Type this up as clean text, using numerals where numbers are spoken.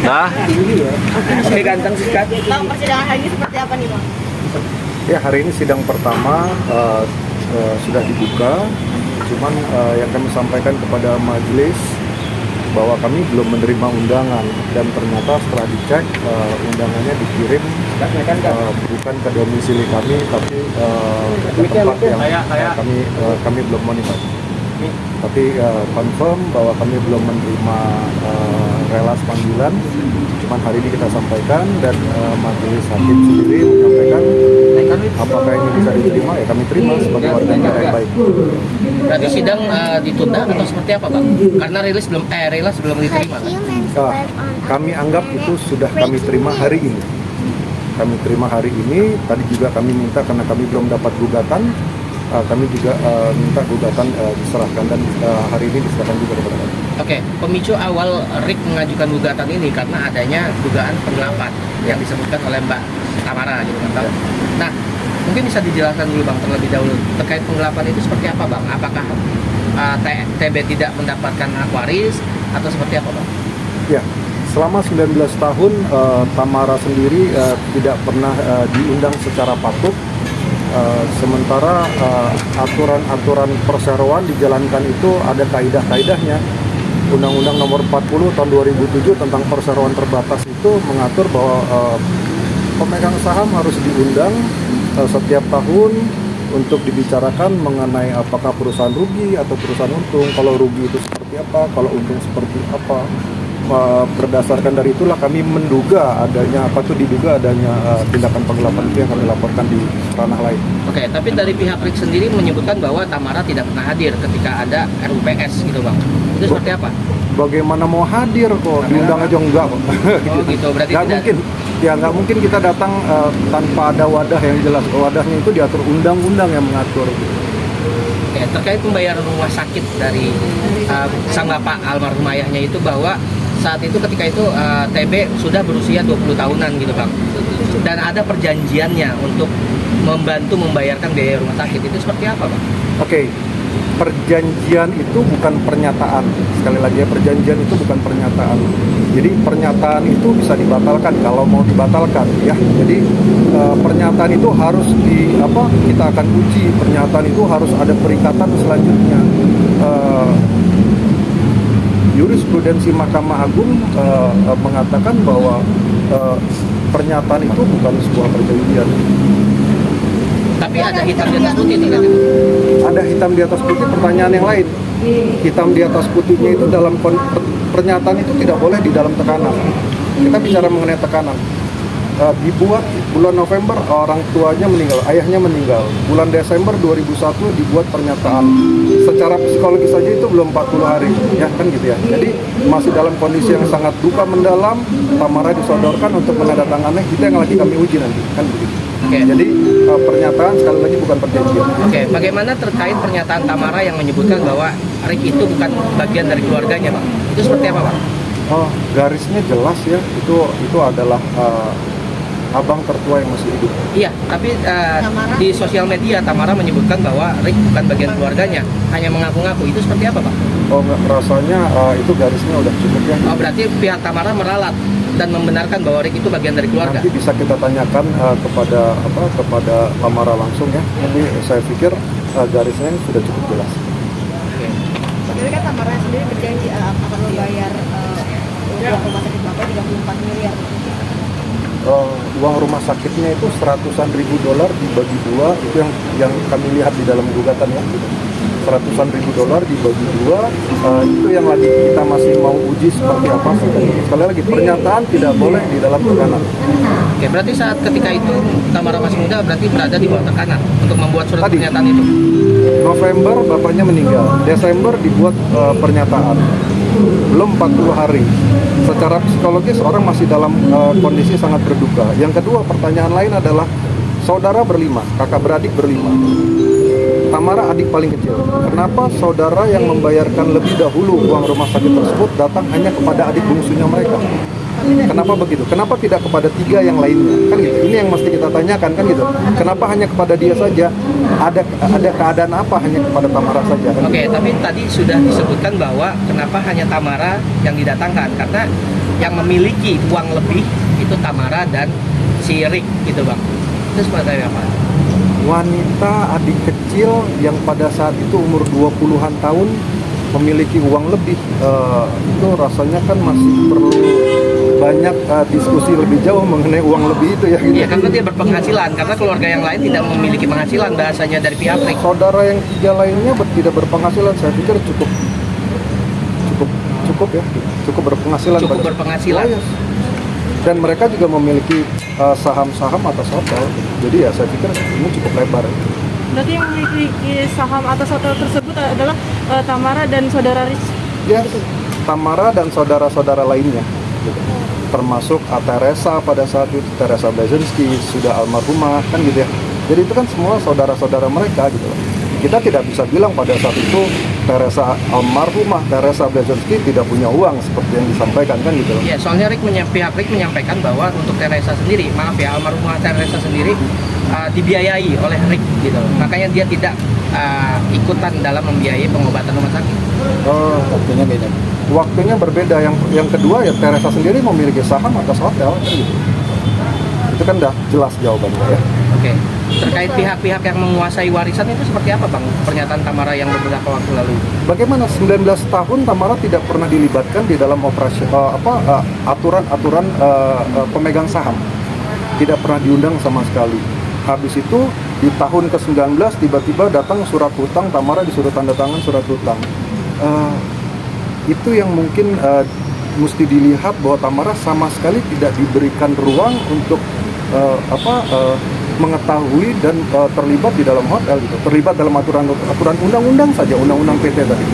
Dah. Oke, ganteng sih Kak. Bang, persidangan hari ini seperti apa nih Bang? Ya, hari ini sidang pertama sudah dibuka, cuman yang kami sampaikan kepada majelis bahwa kami belum menerima undangan, dan ternyata setelah dicek undangannya dikirim bukan ke domisili kami, tapi ke tempat yang kami belum monitor. Tapi confirm bahwa kami belum menerima relas panggilan. Cuman hari ini kita sampaikan, dan majelis hakim sendiri menyampaikan apakah ini bisa diterima, ya kami terima sebagai warga negara yang baik. Berarti sidang ditunda atau seperti apa Bang? Karena relas belum diterima. Kami anggap itu sudah kami terima hari ini. Kami terima hari ini. Tadi juga kami minta, karena kami belum dapat gugatan, kami juga minta gugatan diserahkan, dan hari ini diserahkan juga kepada kami. Oke, pemicu awal Rick mengajukan gugatan ini karena adanya dugaan penggelapan yang disebutkan oleh Mbak Tamara gitu kan Bang. Nah, mungkin bisa dijelaskan dulu Bang terlebih dahulu terkait penggelapan itu seperti apa Bang? Apakah TB tidak mendapatkan hak waris atau seperti apa Bang? Ya, selama 19 tahun Tamara sendiri tidak pernah diundang secara patut. Sementara aturan-aturan perseroan dijalankan itu ada kaidah-kaidahnya. Undang-Undang Nomor 40 Tahun 2007 tentang perseroan terbatas itu mengatur bahwa pemegang saham harus diundang setiap tahun untuk dibicarakan mengenai apakah perusahaan rugi atau perusahaan untung. Kalau rugi itu seperti apa, kalau untung seperti apa. Berdasarkan dari itulah kami menduga adanya diduga adanya tindakan penggelapan itu yang kami laporkan di ranah lain. Oke, tapi dari pihak Rick sendiri menyebutkan bahwa Tamara tidak pernah hadir ketika ada RUPS gitu Bang. Itu seperti apa? Bagaimana mau hadir kok, diundang aja enggak kok. Oh gitu, berarti nggak tidak mungkin. Ya nggak mungkin kita datang tanpa ada wadah yang jelas. Wadahnya itu diatur undang-undang yang mengatur. Oke, terkait pembayaran rumah sakit dari sang bapak almarhum ayahnya itu, bahwa saat itu ketika itu TB sudah berusia 20 tahunan gitu Bang, dan ada perjanjiannya untuk membantu membayarkan biaya rumah sakit, itu seperti apa Bang? Oke, perjanjian itu bukan pernyataan. Sekali lagi ya, perjanjian itu bukan pernyataan. Jadi pernyataan itu bisa dibatalkan kalau mau dibatalkan ya. Jadi pernyataan itu harus kita akan uji. Pernyataan itu harus ada perikatan selanjutnya. Jurisprudensi Mahkamah Agung mengatakan bahwa pernyataan itu bukan sebuah perjanjian. Tapi ada hitam di atas putih kan? Ada hitam di atas putih, pertanyaan yang lain. Hitam di atas putihnya itu dalam pernyataan itu tidak boleh di dalam tekanan. Kita bicara mengenai tekanan. Dibuat bulan November orang tuanya meninggal, ayahnya meninggal. Bulan Desember 2001 dibuat pernyataan. Secara psikologis saja itu belum 40 hari, ya kan gitu ya. Jadi masih dalam kondisi yang sangat duka mendalam. Tamara disodorkan untuk menandatangani, kita yang lagi kami uji nanti, kan begitu. Oke. Jadi pernyataan sekali lagi bukan perjanjian. Oke, bagaimana terkait pernyataan Tamara yang menyebutkan bahwa Rick itu bukan bagian dari keluarganya Bang? Itu seperti apa Bang? Oh, garisnya jelas ya, itu adalah abang tertua yang masih hidup. Iya, tapi di sosial media Tamara menyebutkan bahwa Rick bukan bagian keluarganya, hanya mengaku-ngaku. Itu seperti apa Pak? Oh, rasanya itu garisnya udah cukup ya. Oh, berarti pihak Tamara meralat dan membenarkan bahwa Rick itu bagian dari keluarga. Nanti bisa kita tanyakan kepada Tamara langsung ya. Tapi saya pikir garisnya sudah cukup jelas. Oke. Tapi kan Tamara sendiri berjanji akan membayar uang rumah sakit Bapak 34 miliar. Uang rumah sakitnya itu $100-an ribu dibagi dua, itu yang kami lihat di dalam gugatan ya. $100-an ribu dibagi dua, itu yang lagi kita masih mau uji seperti apa. Sekali lagi, pernyataan tidak boleh di dalam tekanan. Oke, berarti saat ketika itu Tamara masih muda berarti berada di bawah tekanan untuk membuat surat pernyataan itu. November bapaknya meninggal, Desember dibuat pernyataan. Belum 40 hari. Secara psikologis orang masih dalam kondisi sangat berduka. Yang kedua, pertanyaan lain adalah saudara berlima, kakak beradik berlima. Tamara adik paling kecil. Kenapa saudara yang membayarkan lebih dahulu uang rumah sakit tersebut datang hanya kepada adik bungsunya mereka? Kenapa begitu? Kenapa tidak kepada 3 yang lainnya? Kan gitu. Ini yang mesti kita tanyakan kan gitu. Kenapa hanya kepada dia saja? Ada keadaan apa hanya kepada Tamara saja? Kan? Oke, tapi tadi sudah disebutkan bahwa kenapa hanya Tamara yang didatangkan, karena yang memiliki uang lebih itu Tamara dan si Rick gitu bang. Itu seperti apa? Wanita adik kecil yang pada saat itu umur 20-an tahun memiliki uang lebih, itu rasanya kan masih perlu banyak diskusi lebih jauh mengenai uang lebih itu ya gitu. Iya, karena dia berpenghasilan, karena keluarga yang lain tidak memiliki penghasilan bahasanya dari pihak Rick. Saudara yang 3 lainnya tidak berpenghasilan, saya pikir cukup ya, cukup berpenghasilan. Cukup berpenghasilan. Oh, yes. Dan mereka juga memiliki saham-saham atas hotel, jadi ya saya pikir ini cukup lebar. Berarti yang memiliki saham atas hotel tersebut adalah Tamara dan saudara Rick. Ya, Tamara dan saudara-saudara lainnya, gitu. Termasuk Teresa pada saat itu, Teresa Blazinski sudah almarhumah kan gitu ya. Jadi itu kan semua saudara-saudara mereka gitu loh. Kita tidak bisa bilang pada saat itu Teresa almarhumah, Teresa Blazinski tidak punya uang seperti yang disampaikan kan gitu loh. Iya, soalnya pihak Rick menyampaikan bahwa untuk Teresa sendiri, maaf ya, almarhumah Teresa sendiri dibiayai oleh Rick gitu. Makanya dia tidak ikutan dalam membiayai pengobatan rumah sakit. Waktunya beda. Waktunya berbeda. Yang kedua ya Teresa sendiri memiliki saham atas hotel kan gitu. Itu kan udah jelas jawabannya ya. Oke. Terkait pihak-pihak yang menguasai warisan itu seperti apa bang? Pernyataan Tamara yang beberapa waktu lalu. Bagaimana 19 tahun Tamara tidak pernah dilibatkan di dalam operasi aturan-aturan pemegang saham. Tidak pernah diundang sama sekali. Habis itu di tahun ke-19 tiba-tiba datang surat hutang, Tamara disuruh tanda tangan surat hutang. Itu yang mungkin mesti dilihat bahwa Tamara sama sekali tidak diberikan ruang untuk mengetahui dan terlibat di dalam hotel gitu. Terlibat dalam aturan undang-undang saja, undang-undang PT tadi.